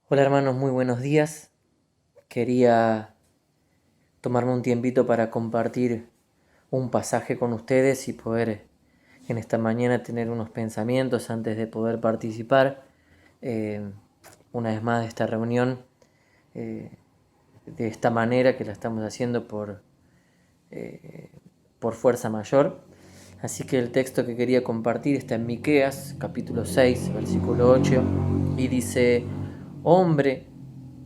Hola hermanos, muy buenos días. Quería tomarme un tiempito para compartir un pasaje con ustedes y poder en esta mañana tener unos pensamientos antes de poder participar una vez más de esta reunión de esta manera que la estamos haciendo por fuerza mayor. Así que el texto que quería compartir está en Miqueas, capítulo 6, versículo 8, y dice: Hombre,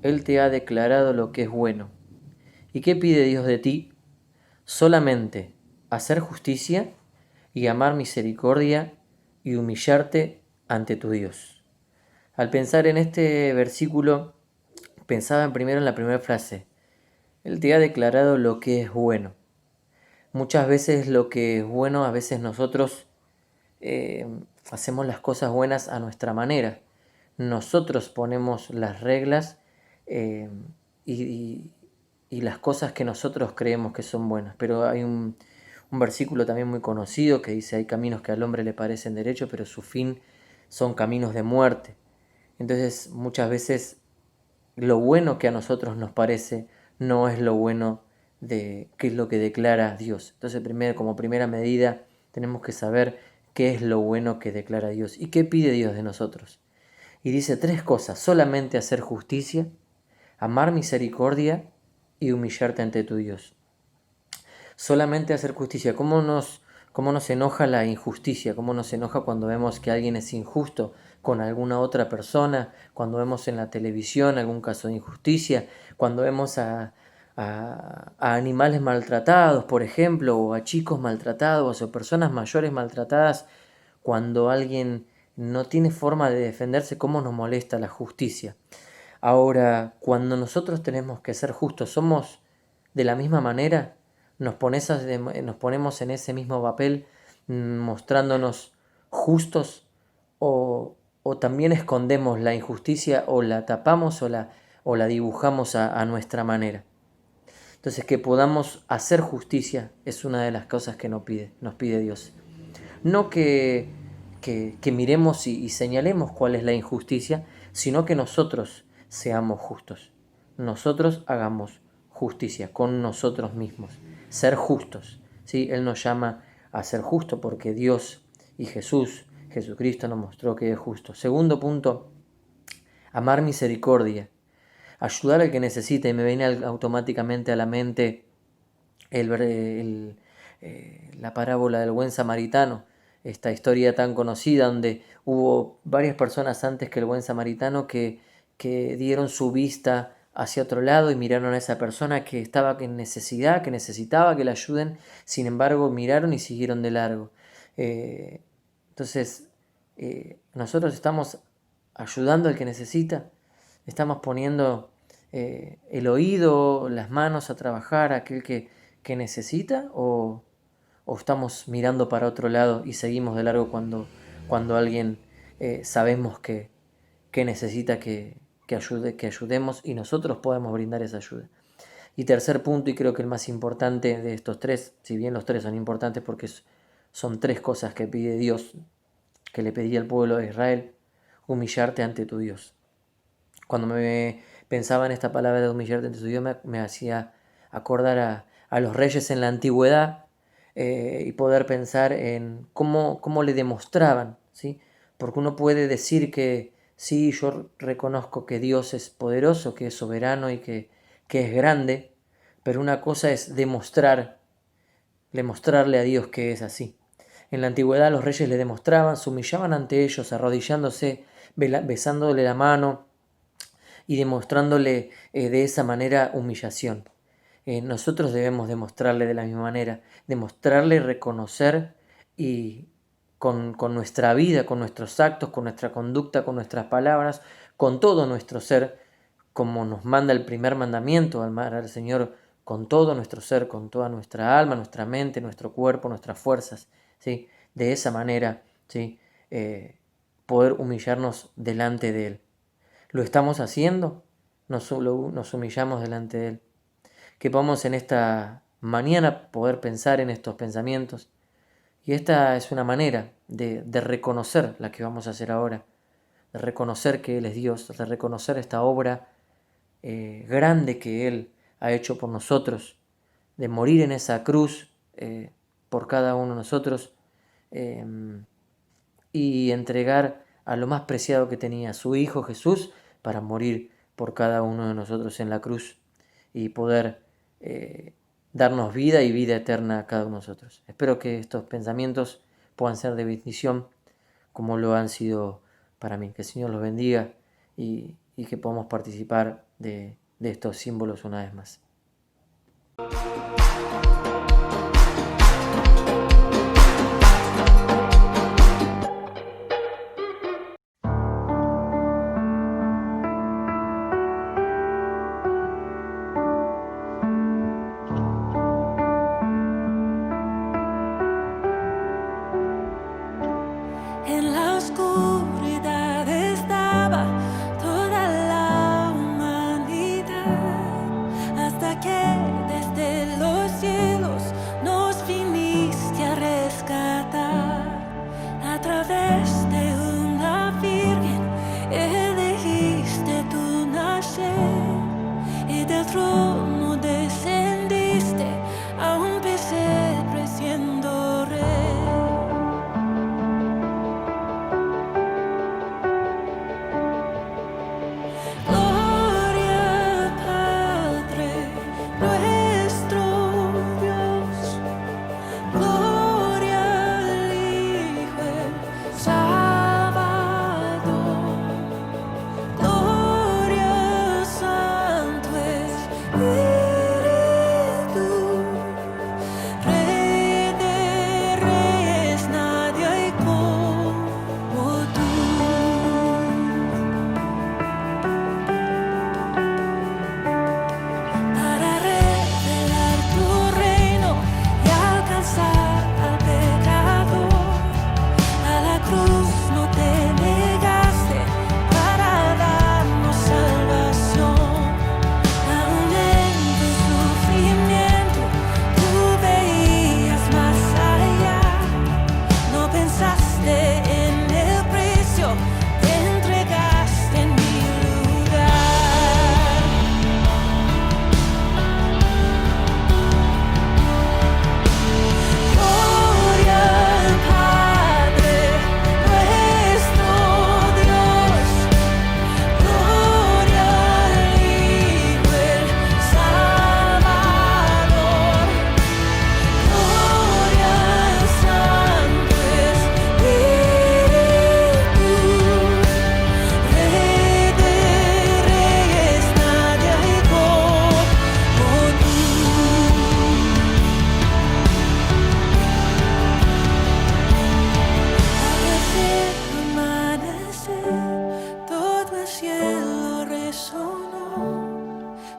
Él te ha declarado lo que es bueno. ¿Y qué pide Dios de ti? Solamente hacer justicia y amar misericordia y humillarte ante tu Dios. Al pensar en este versículo, pensaba primero en la primera frase. Él te ha declarado lo que es bueno. Muchas veces lo que es bueno, a veces nosotros hacemos las cosas buenas a nuestra manera. Nosotros ponemos las reglas eh, y, y las cosas que nosotros creemos que son buenas. Pero hay un versículo también muy conocido que dice: hay caminos que al hombre le parecen derechos, pero su fin son caminos de muerte. Entonces muchas veces lo bueno que a nosotros nos parece no es lo bueno de qué es lo que declara Dios. Entonces como primera medida tenemos que saber qué es lo bueno que declara Dios y qué pide Dios de nosotros. Y dice tres cosas: solamente hacer justicia, amar misericordia y humillarte ante tu Dios. Solamente hacer justicia. ¿Cómo nos enoja la injusticia? ¿Cómo nos enoja cuando vemos que alguien es injusto con alguna otra persona? Cuando vemos en la televisión algún caso de injusticia, cuando vemos a animales maltratados, por ejemplo, o a chicos maltratados, o personas mayores maltratadas, cuando alguien no tiene forma de defenderse, ¿cómo nos molesta la justicia? Ahora, cuando nosotros tenemos que ser justos, ¿somos de la misma manera? ¿Nos ponemos en ese mismo papel mostrándonos justos o también escondemos la injusticia o la tapamos o la dibujamos a nuestra manera? Entonces, que podamos hacer justicia es una de las cosas que nos pide Dios. No que miremos y señalemos cuál es la injusticia, sino que nosotros seamos justos. Nosotros hagamos justicia con nosotros mismos. Ser justos. ¿Sí? Él nos llama a ser justos porque Dios y Jesucristo nos mostró que es justo. Segundo punto, amar misericordia. Ayudar al que necesite. Y me viene automáticamente a la mente la parábola del buen samaritano, esta historia tan conocida donde hubo varias personas antes que el buen samaritano que dieron su vista hacia otro lado y miraron a esa persona que estaba en necesidad, que necesitaba que la ayuden. Sin embargo, miraron y siguieron de largo. Eh, entonces, nosotros estamos ayudando al que necesita, estamos poniendo el oído, las manos a trabajar a aquel que necesita, o estamos mirando para otro lado y seguimos de largo cuando alguien sabemos que necesita que ayudemos y nosotros podemos brindar esa ayuda. Y tercer punto, y creo que el más importante de estos tres, si bien los tres son importantes porque son tres cosas que pide Dios, que le pedía al pueblo de Israel: humillarte ante tu Dios. Cuando me pensaba en esta palabra de humillarte ante tu Dios, me hacía acordar a los reyes en la antigüedad y poder pensar en cómo le demostraban, ¿sí? Porque uno puede decir que sí, yo reconozco que Dios es poderoso, que es soberano y que es grande, pero una cosa es demostrarle a Dios que es así. En la antigüedad los reyes le demostraban, se humillaban ante ellos, arrodillándose, besándole la mano y demostrándole de esa manera humillación. Nosotros debemos demostrarle de la misma manera, demostrarle reconocer y con nuestra vida, con nuestros actos, con nuestra conducta, con nuestras palabras, con todo nuestro ser, como nos manda el primer mandamiento: amar al Señor con todo nuestro ser, con toda nuestra alma, nuestra mente, nuestro cuerpo, nuestras fuerzas, ¿sí? De esa manera, ¿sí? Poder humillarnos delante de Él. ¿Lo estamos haciendo? Nos humillamos delante de Él. que podamos en esta mañana poder pensar en estos pensamientos. Y esta es una manera de reconocer la que vamos a hacer ahora, de reconocer que Él es Dios, de reconocer esta obra grande que Él ha hecho por nosotros, de morir en esa cruz por cada uno de nosotros y entregar a lo más preciado que tenía, su Hijo Jesús, para morir por cada uno de nosotros en la cruz y poder darnos vida y vida eterna a cada uno de nosotros. Espero que estos pensamientos puedan ser de bendición como lo han sido para mí. Que el Señor los bendiga y que podamos participar de estos símbolos una vez más. En la oscuridad estaba toda la humanidad, hasta que desde los cielos nos viniste a rescatar. A través de una virgen elegiste tu nacer, y del trono descendiste a un pesebre siendo rey.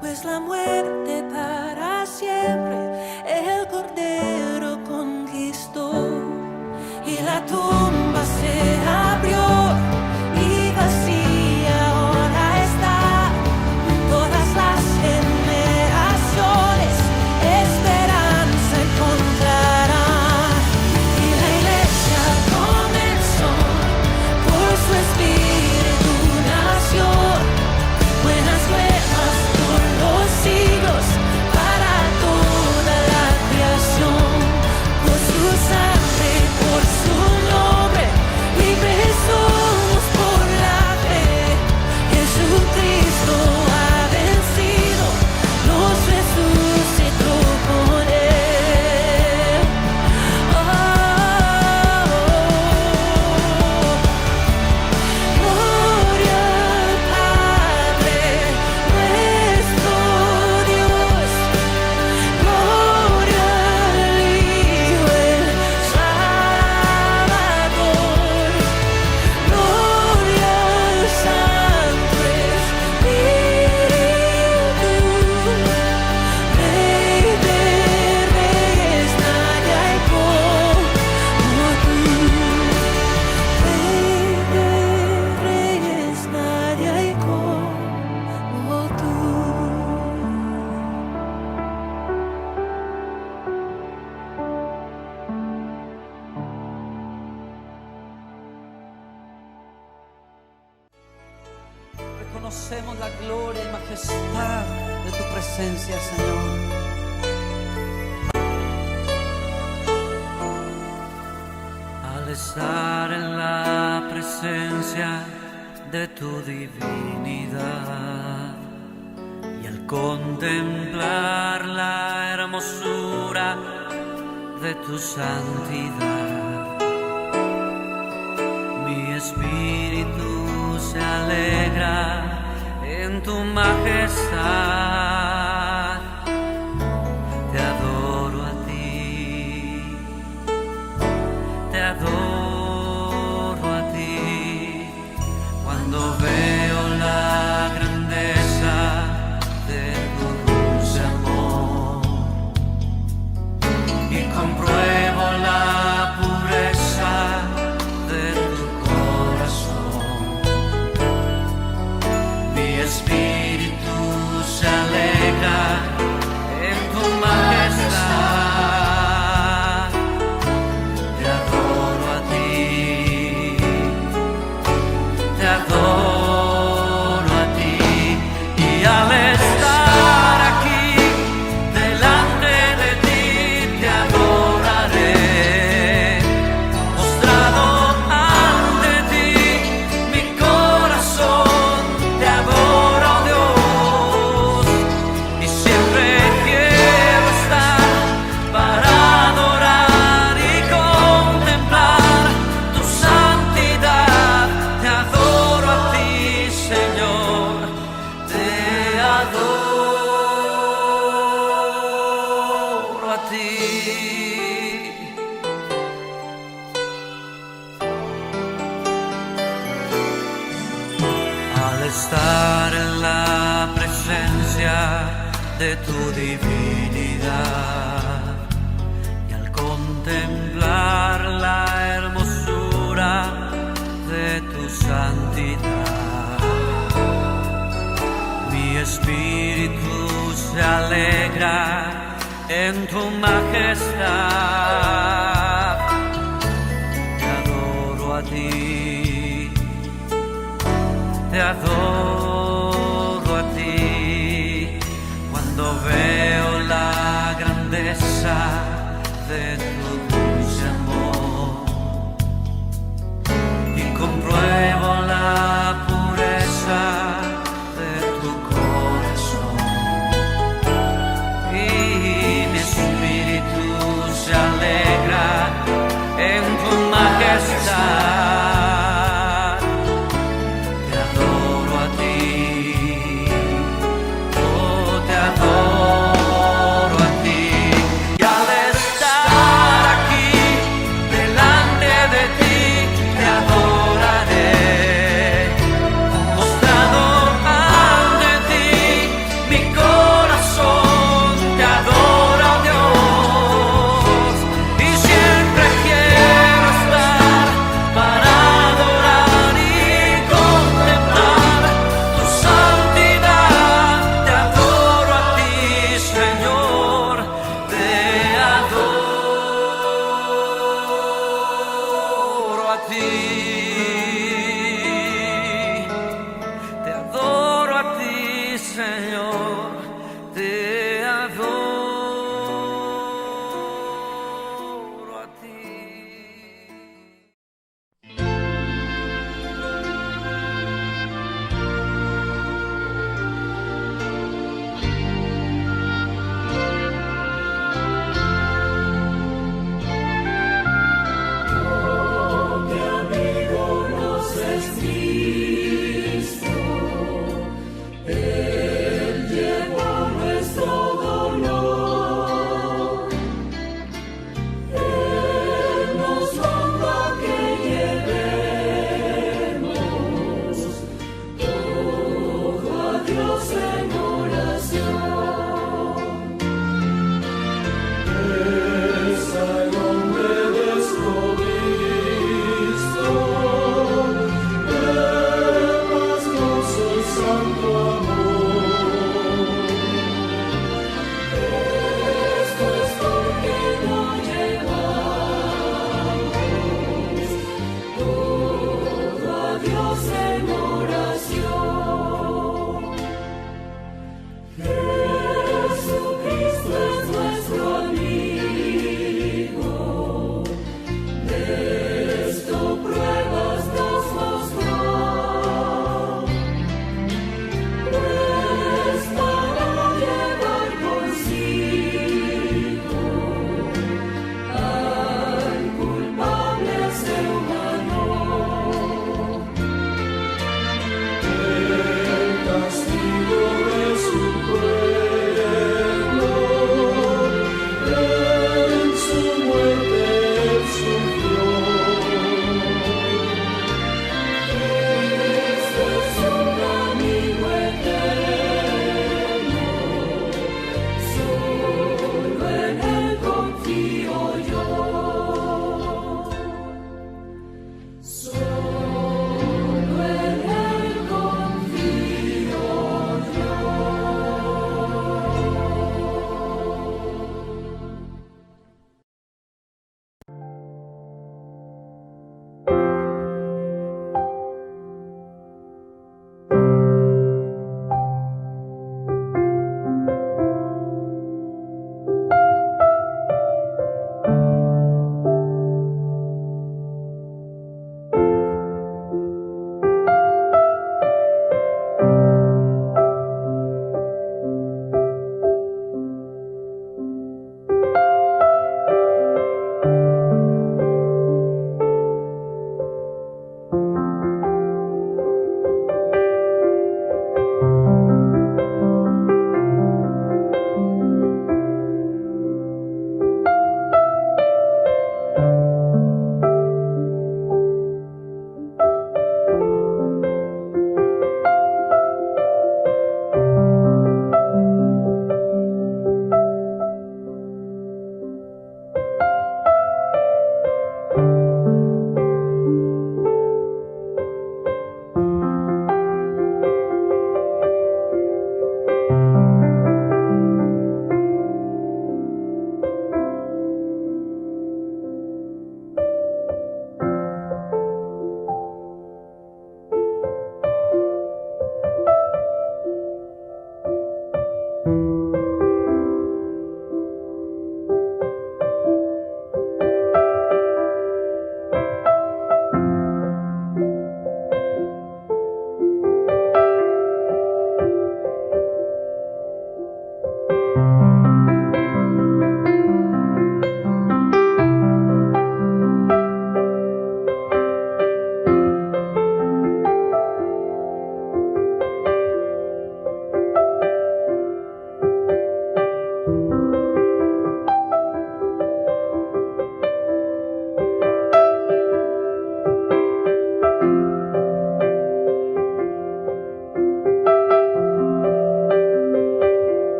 Pues la muerte para siempre el Cordero conquistó, y la tumba se abrió y vacía ahora está. Todas las generaciones esperanza encontrarán, y la iglesia comenzó, por su espíritu nació. Buenas nuevas por los siglos, para toda la creación, por su sangre, por su nombre. reconocemos la gloria y majestad de tu presencia, Señor. Al estar en la presencia de tu divinidad y al contemplar la hermosura de tu santidad, mi espíritu se alegra en tu majestad. Te adoro a ti, te adoro a ti. Cuando veo la grandeza de tu dulce amor y compruebo la pureza de tu corazón, mi espíritu se alegra en tu majestad. Te adoro a ti, te adoro a ti. Y al estar aquí delante de ti te adoraré, postrado ante ti, mi corazón te adora, oh Dios, y siempre quiero estar para adorar y contemplar tu santidad. Te adoro a ti, Señor, te adoro a ti. Al estar en la presencia de tu divinidad y al contemplar la hermosura de tu santidad, mi espíritu se alegra en tu majestad. Te adoro a ti, te adoro a ti. Cuando veo la grandeza de tu dulce amor y compruebo la pureza de tu corazón, y mi espíritu se alegra en tu majestad. Te adoro a ti, oh, te adoro a ti. Y al estar aquí delante de ti te adoraré, postrado ante ti, mi corazón te adora, oh Dios, y siempre quiero estar para adorar y contemplar tu santidad. Te adoro a ti, Señor, te adoro a ti, te adoro a ti, Señor, te adoro a ti. Él llevó nuestro dolor.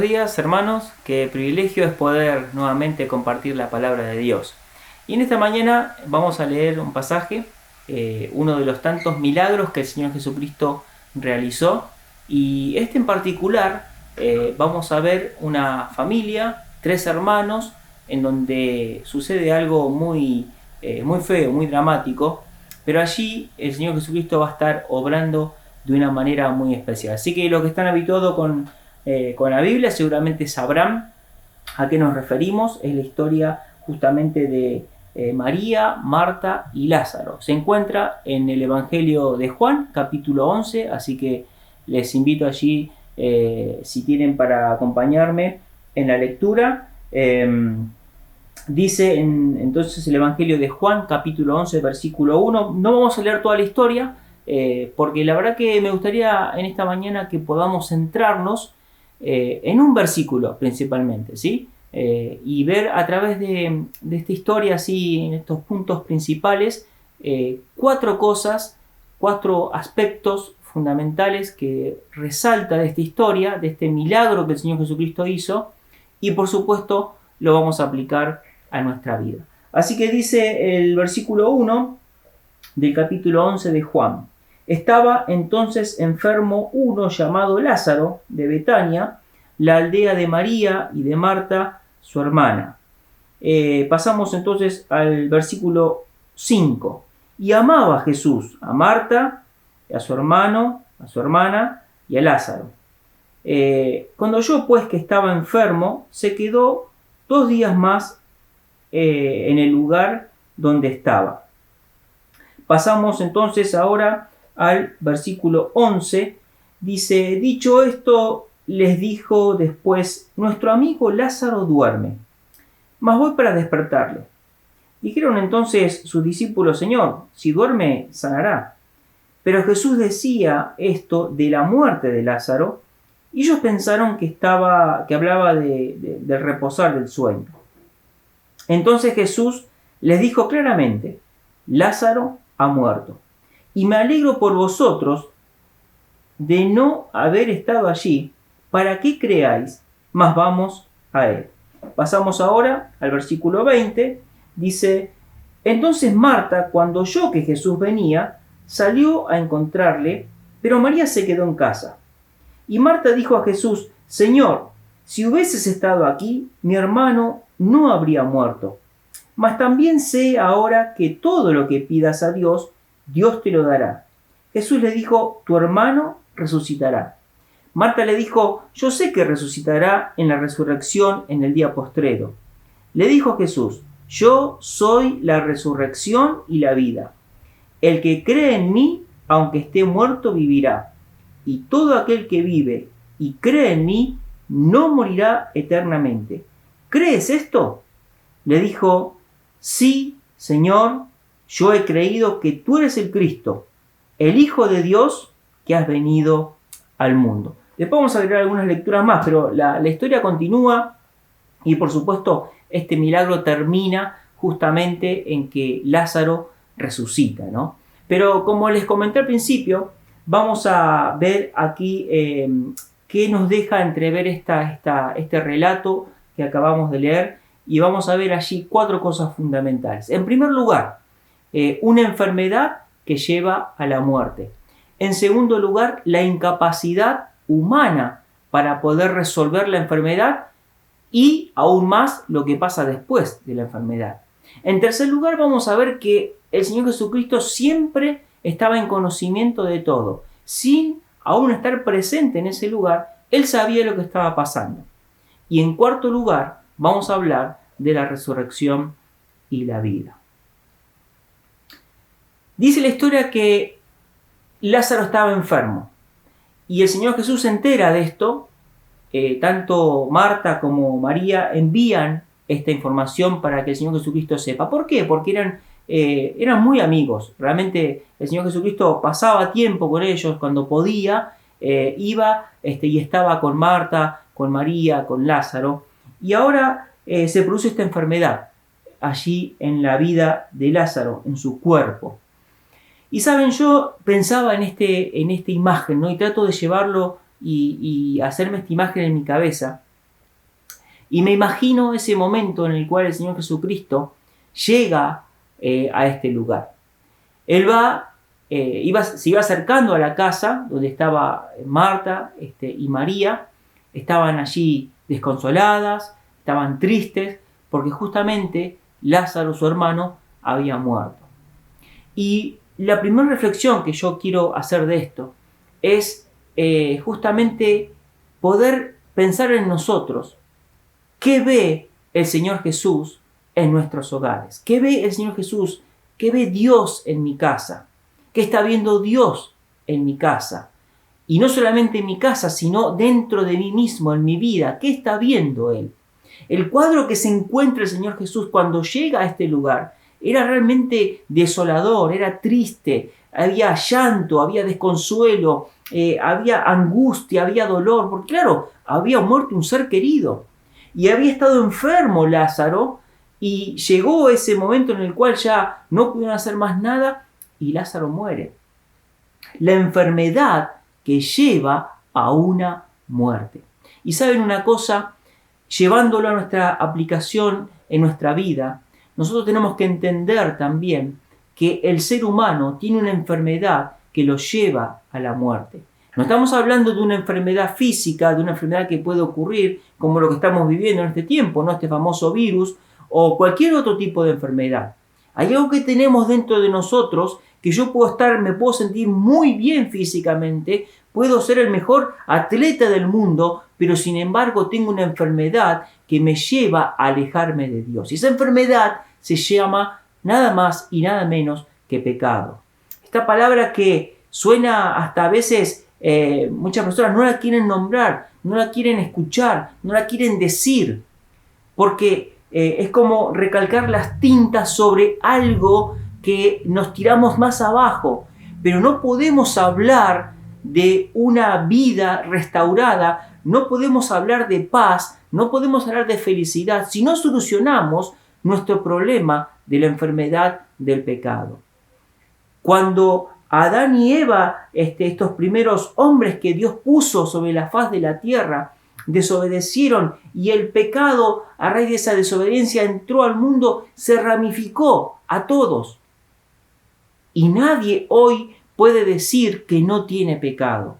buenos días, hermanos. Qué privilegio es poder nuevamente compartir la palabra de Dios. Y en esta mañana vamos a leer un pasaje, uno de los tantos milagros que el Señor Jesucristo realizó. Y este en particular, vamos a ver una familia, 3 hermanos, en donde sucede algo muy feo, muy dramático. Pero allí el Señor Jesucristo va a estar obrando de una manera muy especial. Así que los que están habituados con la Biblia seguramente sabrán a qué nos referimos. Es la historia justamente de María, Marta y Lázaro. Se encuentra en el Evangelio de Juan, capítulo 11, así que les invito allí, si tienen, para acompañarme en la lectura. Dice entonces el Evangelio de Juan, capítulo 11, versículo 1. No vamos a leer toda la historia, porque la verdad que me gustaría en esta mañana que podamos centrarnos en un versículo principalmente, ¿sí? Y ver a través de esta historia, así en estos puntos principales, 4 cosas, 4 aspectos fundamentales que resalta de esta historia, de este milagro que el Señor Jesucristo hizo, y por supuesto lo vamos a aplicar a nuestra vida. Así que dice el versículo 1 del capítulo 11 de Juan: estaba entonces enfermo uno llamado Lázaro, de Betania, la aldea de María y de Marta, su hermana. Pasamos entonces al versículo 5. Y amaba a Jesús, a Marta, a su hermano, a su hermana y a Lázaro. Cuando oyó pues que estaba enfermo, se quedó 2 días más en el lugar donde estaba. Pasamos entonces ahora al versículo 11. Dice: dicho esto, les dijo después: nuestro amigo Lázaro duerme, mas voy para despertarle. Dijeron entonces sus discípulos: Señor, si duerme, sanará. Pero Jesús decía esto de la muerte de Lázaro, y ellos pensaron que hablaba del reposar del sueño. Entonces Jesús les dijo claramente: Lázaro ha muerto, y me alegro por vosotros de no haber estado allí, para que creáis, mas vamos a él. Pasamos ahora al versículo 20. Dice: entonces Marta, cuando oyó que Jesús venía, salió a encontrarle, pero María se quedó en casa. Y Marta dijo a Jesús: Señor, si hubieses estado aquí, mi hermano no habría muerto. Mas también sé ahora que todo lo que pidas a Dios, Dios te lo dará. Jesús le dijo: tu hermano resucitará. Marta le dijo: yo sé que resucitará en la resurrección en el día postrero. Le dijo Jesús: yo soy la resurrección y la vida. El que cree en mí, aunque esté muerto, vivirá. Y todo aquel que vive y cree en mí, no morirá eternamente. ¿Crees esto? Le dijo: sí, Señor, yo he creído que tú eres el Cristo, el Hijo de Dios, que has venido al mundo. Después vamos a agregar algunas lecturas más, pero la historia continúa, y por supuesto este milagro termina justamente en que Lázaro resucita, ¿no? Pero como les comenté al principio, vamos a ver aquí qué nos deja entrever este relato que acabamos de leer, y vamos a ver allí 4 cosas fundamentales. En primer lugar, una enfermedad que lleva a la muerte. En segundo lugar, la incapacidad humana para poder resolver la enfermedad, y aún más lo que pasa después de la enfermedad. En tercer lugar, vamos a ver que el Señor Jesucristo siempre estaba en conocimiento de todo. Sin aún estar presente en ese lugar, Él sabía lo que estaba pasando. Y en cuarto lugar, vamos a hablar de la resurrección y la vida. Dice la historia que Lázaro estaba enfermo, y el Señor Jesús se entera de esto. Tanto Marta como María envían esta información para que el Señor Jesucristo sepa. ¿Por qué? Porque eran muy amigos. Realmente el Señor Jesucristo pasaba tiempo con ellos cuando podía, iba y estaba con Marta, con María, con Lázaro. Y ahora se produce esta enfermedad allí en la vida de Lázaro, en su cuerpo. Y saben, yo pensaba en esta imagen, ¿no? Y trato de llevarlo y hacerme esta imagen en mi cabeza. Y me imagino ese momento en el cual el Señor Jesucristo llega a este lugar. Él se iba acercando a la casa donde estaba Marta y María. Estaban allí desconsoladas, estaban tristes, porque justamente Lázaro, su hermano, había muerto. Y la primera reflexión que yo quiero hacer de esto es justamente poder pensar en nosotros. ¿Qué ve el Señor Jesús en nuestros hogares? ¿Qué ve el Señor Jesús? ¿Qué ve Dios en mi casa? ¿Qué está viendo Dios en mi casa? Y no solamente en mi casa, sino dentro de mí mismo, en mi vida. ¿Qué está viendo Él? El cuadro que se encuentra el Señor Jesús cuando llega a este lugar era realmente desolador, era triste, había llanto, había desconsuelo, había angustia, había dolor, porque claro, había muerto un ser querido y había estado enfermo Lázaro y llegó ese momento en el cual ya no pudieron hacer más nada y Lázaro muere. La enfermedad que lleva a una muerte. Y saben una cosa, llevándolo a nuestra aplicación en nuestra vida, nosotros tenemos que entender también que el ser humano tiene una enfermedad que lo lleva a la muerte. No estamos hablando de una enfermedad física, de una enfermedad que puede ocurrir como lo que estamos viviendo en este tiempo, ¿no? Este famoso virus o cualquier otro tipo de enfermedad. Hay algo que tenemos dentro de nosotros que me puedo sentir muy bien físicamente, puedo ser el mejor atleta del mundo, pero sin embargo tengo una enfermedad que me lleva a alejarme de Dios. Y esa enfermedad se llama nada más y nada menos que pecado. Esta palabra que suena hasta a veces, muchas personas no la quieren nombrar, no la quieren escuchar, no la quieren decir, porque es como recalcar las tintas sobre algo que nos tiramos más abajo, pero no podemos hablar de una vida restaurada, no podemos hablar de paz, no podemos hablar de felicidad si no solucionamos nuestro problema de la enfermedad del pecado. Cuando Adán y Eva, estos primeros hombres que Dios puso sobre la faz de la tierra, desobedecieron y el pecado a raíz de esa desobediencia entró al mundo, se ramificó a todos. Y nadie hoy puede decir que no tiene pecado.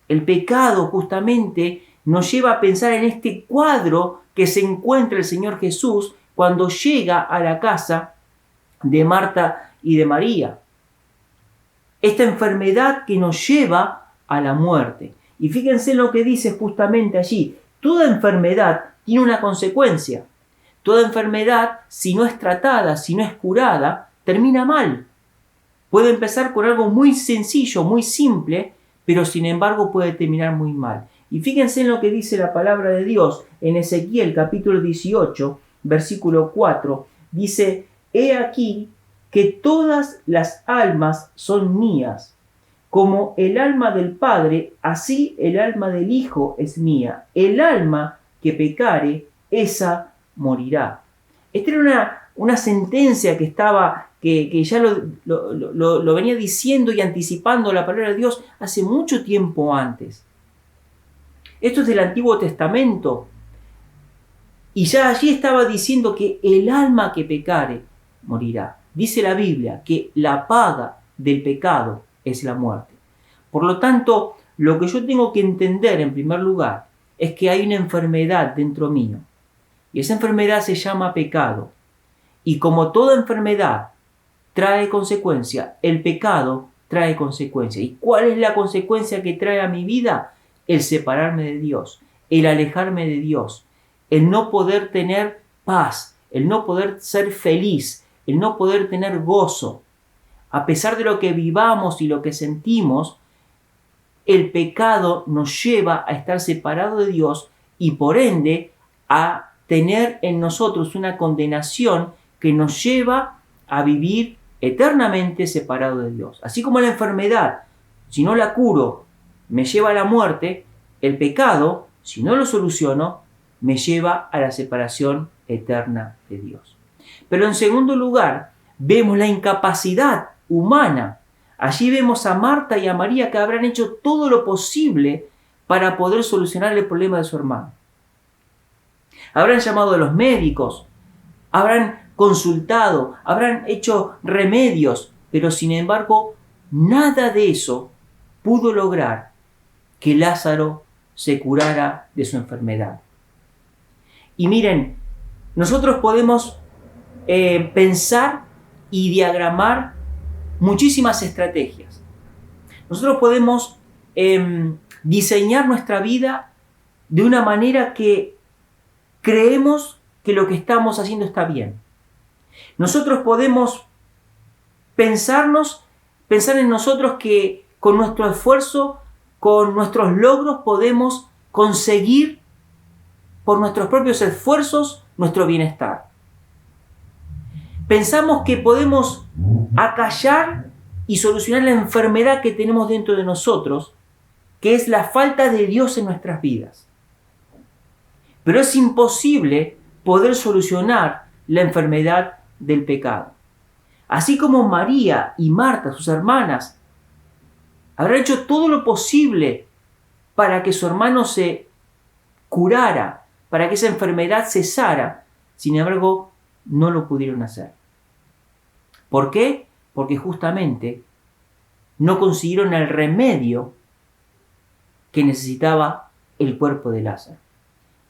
El pecado justamente nos lleva a pensar en este cuadro que se encuentra el Señor Jesús cuando llega a la casa de Marta y de María. Esta enfermedad que nos lleva a la muerte. Y fíjense lo que dice justamente allí. Toda enfermedad tiene una consecuencia. Toda enfermedad, si no es tratada, si no es curada, termina mal. Puede empezar con algo muy sencillo, muy simple, pero sin embargo puede terminar muy mal. Y fíjense en lo que dice la palabra de Dios en Ezequiel capítulo 18, versículo 4. Dice, he aquí que todas las almas son mías. Como el alma del Padre, así el alma del Hijo es mía. El alma que pecare, esa morirá. Esta era una sentencia que ya lo venía diciendo y anticipando la palabra de Dios hace mucho tiempo antes. Esto es del Antiguo Testamento. Y ya allí estaba diciendo que el alma que pecare, morirá. Dice la Biblia que la paga del pecado es la muerte. Por lo tanto, lo que yo tengo que entender en primer lugar es que hay una enfermedad dentro mío. Y esa enfermedad se llama pecado. Y como toda enfermedad trae consecuencia, el pecado trae consecuencia. ¿Y cuál es la consecuencia que trae a mi vida? El separarme de Dios, el alejarme de Dios, el no poder tener paz, el no poder ser feliz, el no poder tener gozo. A pesar de lo que vivamos y lo que sentimos, el pecado nos lleva a estar separados de Dios y por ende a tener en nosotros una condenación que nos lleva a vivir eternamente separados de Dios. Así como la enfermedad, si no la curo, me lleva a la muerte, el pecado, si no lo soluciono, me lleva a la separación eterna de Dios. Pero en segundo lugar, vemos la incapacidad humana. Allí vemos a Marta y a María que habrán hecho todo lo posible para poder solucionar el problema de su hermano. Habrán llamado a los médicos, habrán consultado, habrán hecho remedios, pero sin embargo, nada de eso pudo lograr que Lázaro se curara de su enfermedad. Y miren, nosotros podemos pensar y diagramar muchísimas estrategias. Nosotros podemos diseñar nuestra vida de una manera que creemos que lo que estamos haciendo está bien. Nosotros podemos pensar en nosotros que con nuestro esfuerzo, con nuestros logros, podemos conseguir por nuestros propios esfuerzos nuestro bienestar. Pensamos que podemos acallar y solucionar la enfermedad que tenemos dentro de nosotros, que es la falta de Dios en nuestras vidas. Pero es imposible poder solucionar la enfermedad del pecado. Así como María y Marta, sus hermanas, habrán hecho todo lo posible para que su hermano se curara, para que esa enfermedad cesara, sin embargo, no lo pudieron hacer. ¿Por qué? Porque justamente no consiguieron el remedio que necesitaba el cuerpo de Lázaro.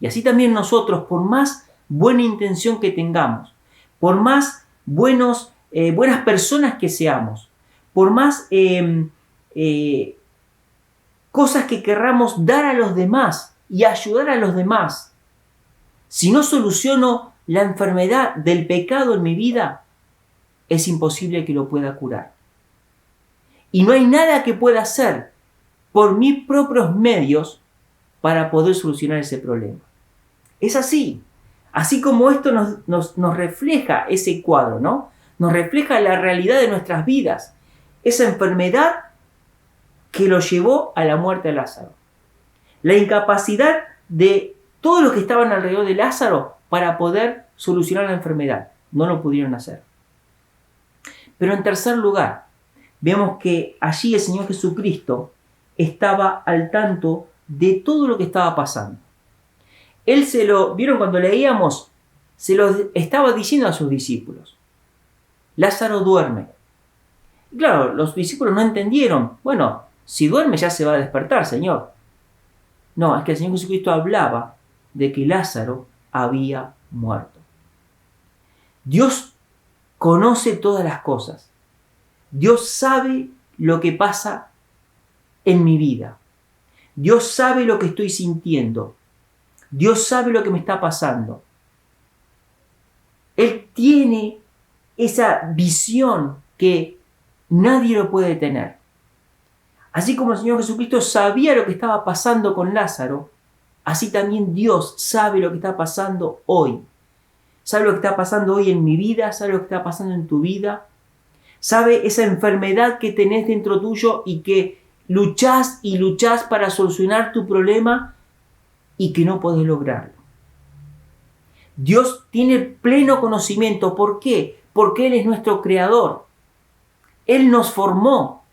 Y así también nosotros, por más buena intención que tengamos, por más buenas personas que seamos, por más cosas que querramos dar a los demás y ayudar a los demás, si no soluciono la enfermedad del pecado en mi vida, es imposible que lo pueda curar. Y no hay nada que pueda hacer por mis propios medios para poder solucionar ese problema. Es así. Así como esto nos refleja ese cuadro, ¿no? Nos refleja la realidad de nuestras vidas. Esa enfermedad que lo llevó a la muerte de Lázaro. La incapacidad de todos los que estaban alrededor de Lázaro para poder solucionar la enfermedad. No lo pudieron hacer. Pero en tercer lugar, vemos que allí el Señor Jesucristo estaba al tanto de todo lo que estaba pasando. Él ¿vieron cuando leíamos? Se lo estaba diciendo a sus discípulos. Lázaro duerme. Y claro, los discípulos no entendieron. Bueno, si duerme ya se va a despertar, Señor. No, es que el Señor Jesucristo hablaba de que Lázaro había muerto. Dios conoce todas las cosas. Dios sabe lo que pasa en mi vida. Dios sabe lo que estoy sintiendo. Dios sabe lo que me está pasando. Él tiene esa visión que nadie lo puede tener. Así como el Señor Jesucristo sabía lo que estaba pasando con Lázaro, así también Dios sabe lo que está pasando hoy. Sabe lo que está pasando hoy en mi vida, sabe lo que está pasando en tu vida. Sabe esa enfermedad que tenés dentro tuyo y que luchás y luchás para solucionar tu problema y que no podés lograrlo. Dios tiene pleno conocimiento. ¿Por qué? Porque Él es nuestro creador. Él nos formó.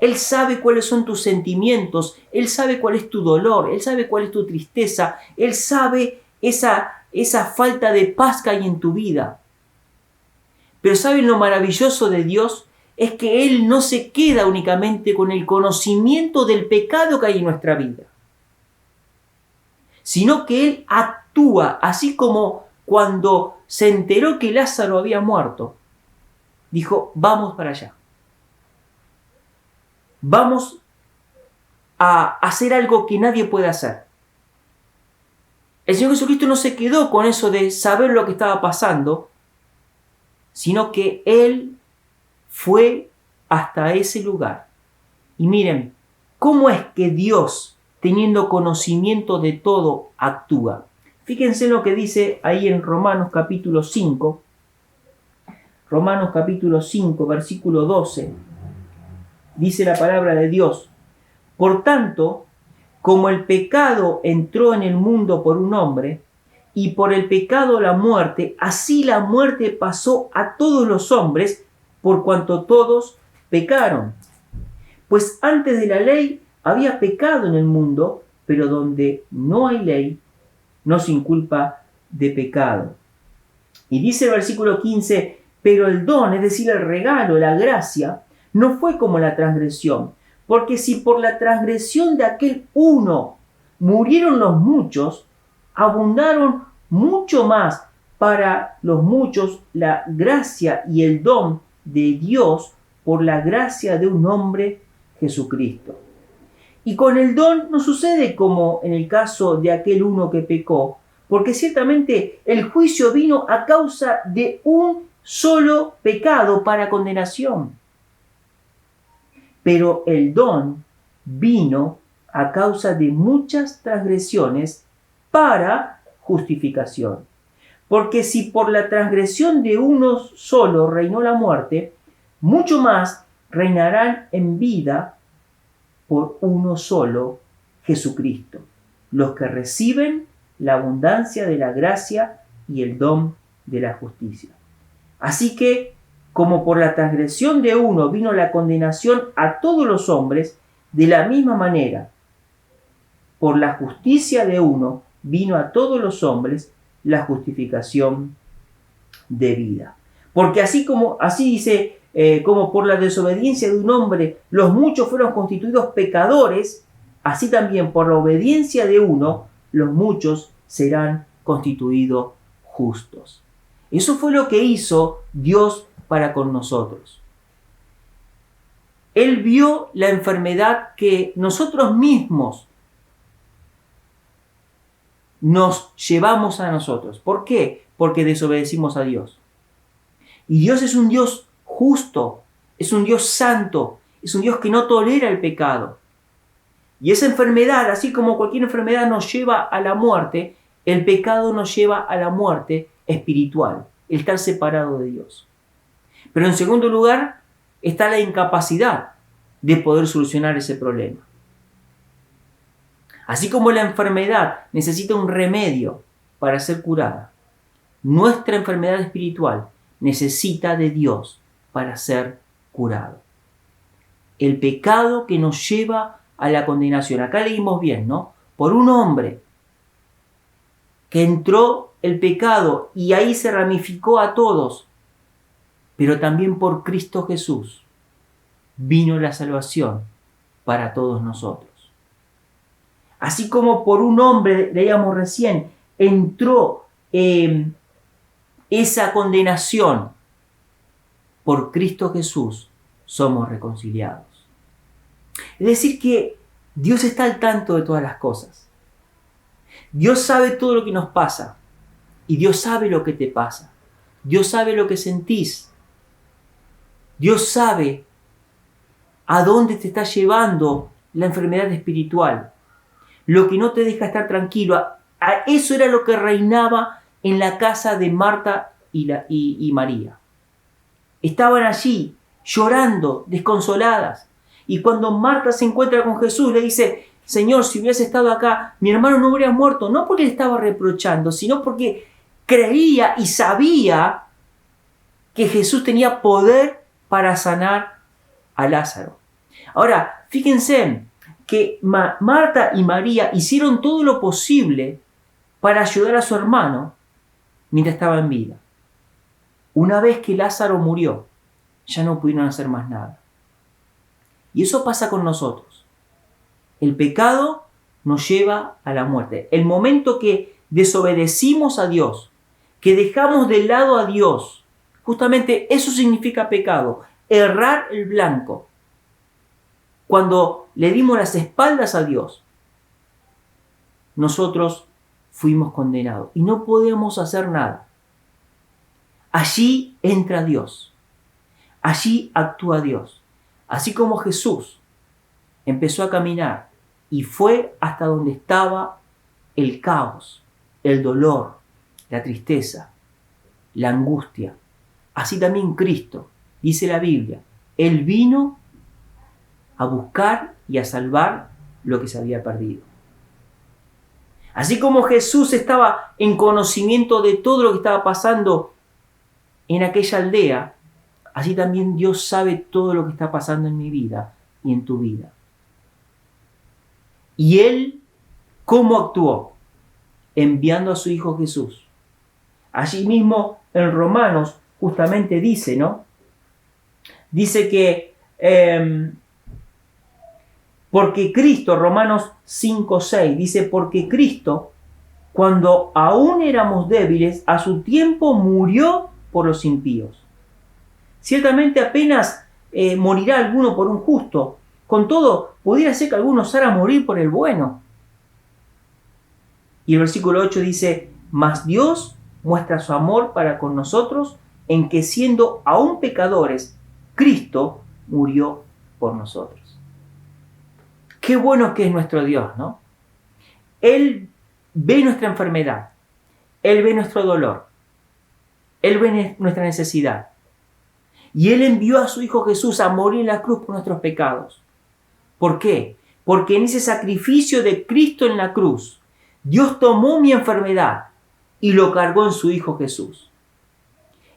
Él sabe cuáles son tus sentimientos. Él sabe cuál es tu dolor. Él sabe cuál es tu tristeza. Él sabe esa falta de paz que hay en tu vida. Pero ¿saben lo maravilloso de Dios? Es que Él no se queda únicamente con el conocimiento del pecado que hay en nuestra vida, sino que Él actúa, así como cuando se enteró que Lázaro había muerto, dijo, vamos para allá. Vamos a hacer algo que nadie puede hacer. El Señor Jesucristo no se quedó con eso de saber lo que estaba pasando, sino que Él fue hasta ese lugar. Y miren, ¿cómo es que Dios, teniendo conocimiento de todo, actúa? Fíjense lo que dice ahí en Romanos capítulo 5. Romanos capítulo 5, versículo 12. Dice la palabra de Dios. Por tanto, como el pecado entró en el mundo por un hombre, y por el pecado la muerte, así la muerte pasó a todos los hombres, por cuanto todos pecaron. Pues antes de la ley había pecado en el mundo, pero donde no hay ley, no se inculpa de pecado. Y dice el versículo 15, pero el don, es decir, el regalo, la gracia, no fue como la transgresión. Porque si por la transgresión de aquel uno murieron los muchos, abundaron mucho más para los muchos la gracia y el don de Dios por la gracia de un hombre, Jesucristo. Y con el don no sucede como en el caso de aquel uno que pecó, porque ciertamente el juicio vino a causa de un solo pecado para condenación. Pero el don vino a causa de muchas transgresiones para justificación. Porque si por la transgresión de uno solo reinó la muerte, mucho más reinarán en vida por uno solo, Jesucristo, los que reciben la abundancia de la gracia y el don de la justicia. Así que, como por la transgresión de uno vino la condenación a todos los hombres, de la misma manera, por la justicia de uno vino a todos los hombres la justificación de vida. Porque así dice, como por la desobediencia de un hombre los muchos fueron constituidos pecadores, así también por la obediencia de uno los muchos serán constituidos justos. Eso fue lo que hizo Dios para con nosotros. Él vio la enfermedad que nosotros mismos nos llevamos a nosotros. ¿Por qué? Porque desobedecimos a Dios. Y Dios es un Dios justo, es un Dios santo, es un Dios que no tolera el pecado. Y esa enfermedad, así como cualquier enfermedad nos lleva a la muerte, el pecado nos lleva a la muerte espiritual, el estar separado de Dios. Pero en segundo lugar está la incapacidad de poder solucionar ese problema. Así como la enfermedad necesita un remedio para ser curada, nuestra enfermedad espiritual necesita de Dios para ser curado. El pecado que nos lleva a la condenación. Acá leímos bien, ¿no? Por un hombre que entró el pecado y ahí se ramificó a todos, pero también por Cristo Jesús vino la salvación para todos nosotros. Así como por un hombre, leíamos recién, entró esa condenación, por Cristo Jesús somos reconciliados. Es decir que Dios está al tanto de todas las cosas. Dios sabe todo lo que nos pasa y Dios sabe lo que te pasa. Dios sabe lo que sentís. Dios sabe a dónde te está llevando la enfermedad espiritual, lo que no te deja estar tranquilo. Eso era lo que reinaba en la casa de Marta y María. Estaban allí llorando, desconsoladas. Y cuando Marta se encuentra con Jesús, le dice: Señor, si hubieras estado acá, mi hermano no hubiera muerto. No porque le estaba reprochando, sino porque creía y sabía que Jesús tenía poder para sanar a Lázaro. Ahora, fíjense que Marta y María hicieron todo lo posible para ayudar a su hermano mientras estaba en vida. Una vez que Lázaro murió, ya no pudieron hacer más nada. Y eso pasa con nosotros. El pecado nos lleva a la muerte. El momento que desobedecimos a Dios, que dejamos de lado a Dios, justamente eso significa pecado, errar el blanco. Cuando le dimos las espaldas a Dios, nosotros fuimos condenados y no podemos hacer nada. Allí entra Dios. Allí actúa Dios. Así como Jesús empezó a caminar y fue hasta donde estaba el caos, el dolor, la tristeza, la angustia. Así también Cristo, dice la Biblia, Él vino a buscar y a salvar lo que se había perdido. Así como Jesús estaba en conocimiento de todo lo que estaba pasando en aquella aldea, así también Dios sabe todo lo que está pasando en mi vida y en tu vida. Y Él, ¿cómo actuó? Enviando a su Hijo Jesús Allí mismo en Romanos justamente dice, ¿no? Dice que porque Cristo, Romanos 5:6, dice, porque Cristo, cuando aún éramos débiles, a su tiempo murió por los impíos. Ciertamente apenas morirá alguno por un justo. Con todo, pudiera ser que alguno osara morir por el bueno. Y el versículo 8 dice, mas Dios muestra su amor para con nosotros en que siendo aún pecadores, Cristo murió por nosotros. Qué bueno que es nuestro Dios, ¿no? Él ve nuestra enfermedad, Él ve nuestro dolor, Él ve nuestra necesidad. Y Él envió a su Hijo Jesús a morir en la cruz por nuestros pecados. ¿Por qué? Porque en ese sacrificio de Cristo en la cruz, Dios tomó mi enfermedad y lo cargó en su Hijo Jesús.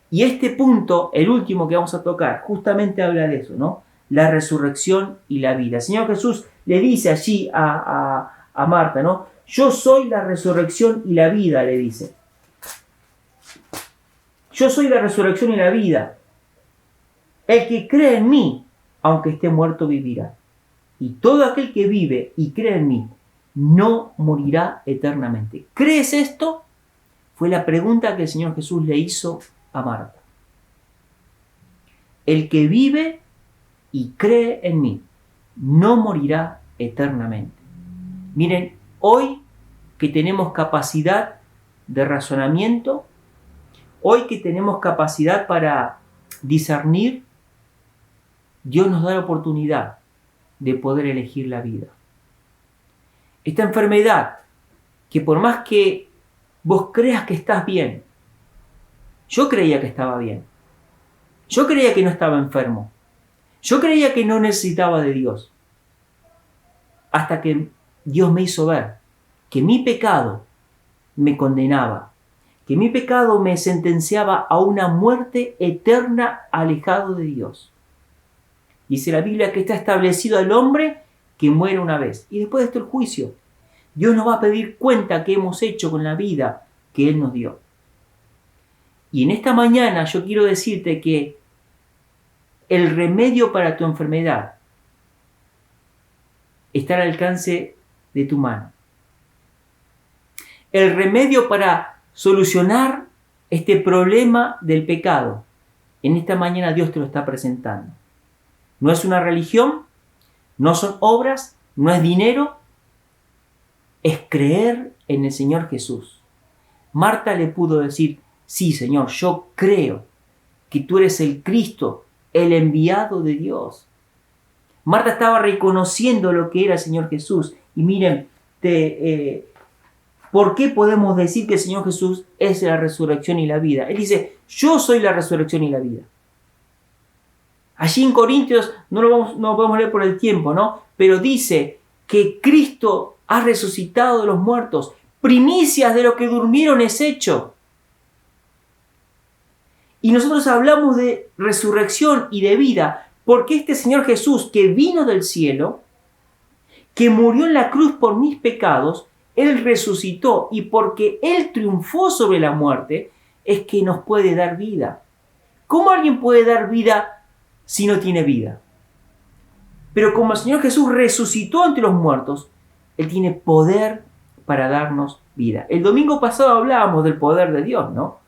Y este punto, el último que vamos a tocar, justamente habla de eso, ¿no? La resurrección y la vida. El Señor Jesús le dice allí a Marta, ¿no? Yo soy la resurrección y la vida, le dice. Yo soy la resurrección y la vida. El que cree en mí, aunque esté muerto, vivirá. Y todo aquel que vive y cree en mí, no morirá eternamente. ¿Crees esto? Fue la pregunta que el Señor Jesús le hizo a Marta. El que vive y cree en mí, no morirá eternamente. Miren, hoy que tenemos capacidad de razonamiento, hoy que tenemos capacidad para discernir, Dios nos da la oportunidad de poder elegir la vida. Esta enfermedad, que por más que vos creas que estás bien, yo creía que estaba bien, yo creía que no estaba enfermo, yo creía que no necesitaba de Dios, hasta que Dios me hizo ver que mi pecado me condenaba, que mi pecado me sentenciaba a una muerte eterna alejado de Dios. Dice la Biblia que está establecido al hombre que muere una vez. Y después de esto el juicio. Dios nos va a pedir cuenta qué hemos hecho con la vida que Él nos dio. Y en esta mañana yo quiero decirte que el remedio para tu enfermedad está al alcance de tu mano. El remedio para solucionar este problema del pecado, en esta mañana Dios te lo está presentando. No es una religión, no son obras, no es dinero, es creer en el Señor Jesús. Marta le pudo decir, sí, Señor, yo creo que tú eres el Cristo, el enviado de Dios. Marta estaba reconociendo lo que era el Señor Jesús. Y miren, ¿por qué podemos decir que el Señor Jesús es la resurrección y la vida? Él dice, yo soy la resurrección y la vida. Allí en Corintios, no lo podemos leer por el tiempo, ¿no? Pero dice que Cristo ha resucitado de los muertos. Primicias de lo que durmieron es hecho. Y nosotros hablamos de resurrección y de vida porque este Señor Jesús que vino del cielo, que murió en la cruz por mis pecados, Él resucitó y porque Él triunfó sobre la muerte, es que nos puede dar vida. ¿Cómo alguien puede dar vida si no tiene vida? Pero como el Señor Jesús resucitó entre los muertos, Él tiene poder para darnos vida. El domingo pasado hablábamos del poder de Dios, ¿no?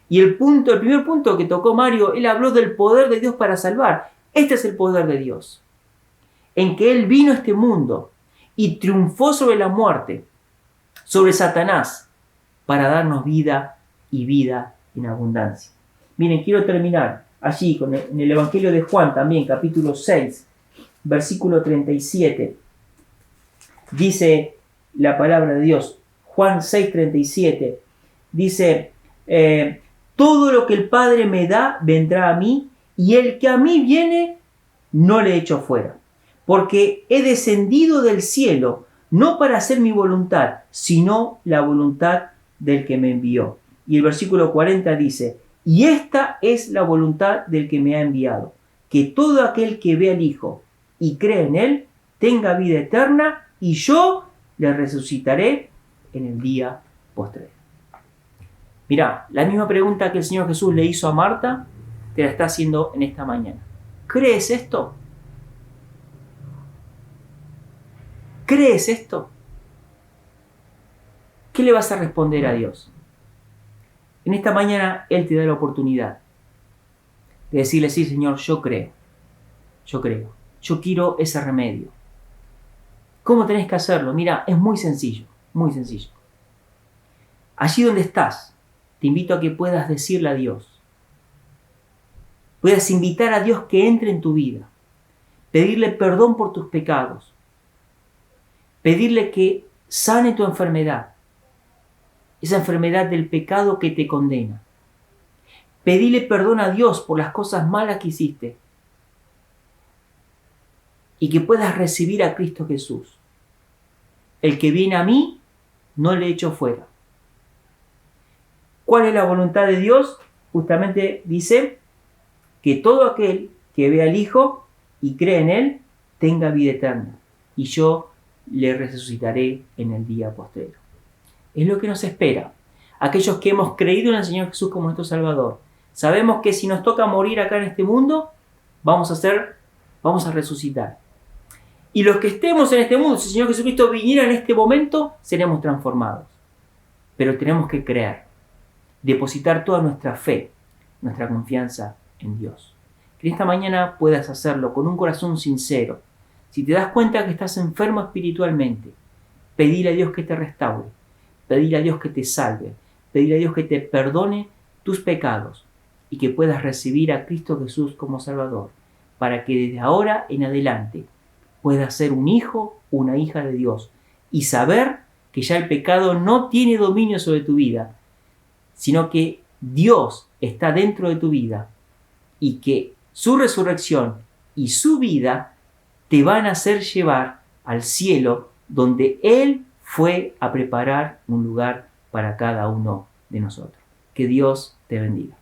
Y el primer punto que tocó Mario, él habló del poder de Dios para salvar. Este es el poder de Dios, en que Él vino a este mundo y triunfó sobre la muerte, sobre Satanás, para darnos vida y vida en abundancia. Miren, quiero terminar allí en el Evangelio de Juan también, capítulo 6, versículo 37. Dice la palabra de Dios, Juan 6:37, dice, todo lo que el Padre me da vendrá a mí, y el que a mí viene no le echo fuera, porque he descendido del cielo no para hacer mi voluntad, sino la voluntad del que me envió. Y el versículo 40 dice, y esta es la voluntad del que me ha enviado, que todo aquel que ve al Hijo y cree en Él tenga vida eterna, y yo le resucitaré en el día postrero. Mirá, la misma pregunta que el Señor Jesús le hizo a Marta, te la está haciendo en esta mañana. ¿Crees esto? ¿Crees esto? ¿Qué le vas a responder a Dios? En esta mañana Él te da la oportunidad de decirle, sí, Señor, yo creo, yo quiero ese remedio. ¿Cómo tenés que hacerlo? Mira, es muy sencillo, muy sencillo. Allí donde estás, te invito a que puedas decirle a Dios, puedas invitar a Dios que entre en tu vida, pedirle perdón por tus pecados, pedirle que sane tu enfermedad, esa enfermedad del pecado que te condena. Pedirle perdón a Dios por las cosas malas que hiciste y que puedas recibir a Cristo Jesús. El que viene a mí, no le echo fuera. ¿Cuál es la voluntad de Dios? Justamente dice que todo aquel que ve al Hijo y cree en Él, tenga vida eterna, y yo le resucitaré en el día postrero. Es lo que nos espera. Aquellos que hemos creído en el Señor Jesús como nuestro Salvador, sabemos que si nos toca morir acá en este mundo, vamos a resucitar. Y los que estemos en este mundo, si el Señor Jesucristo viniera en este momento, seremos transformados. Pero tenemos que creer, depositar toda nuestra fe, nuestra confianza en Dios. Que esta mañana puedas hacerlo con un corazón sincero. Si te das cuenta que estás enfermo espiritualmente, pedirle a Dios que te restaure, pedirle a Dios que te salve, pedirle a Dios que te perdone tus pecados y que puedas recibir a Cristo Jesús como Salvador, para que desde ahora en adelante puedas ser un hijo o una hija de Dios y saber que ya el pecado no tiene dominio sobre tu vida, sino que Dios está dentro de tu vida y que su resurrección y su vida te van a hacer llevar al cielo, donde Él fue a preparar un lugar para cada uno de nosotros. Que Dios te bendiga.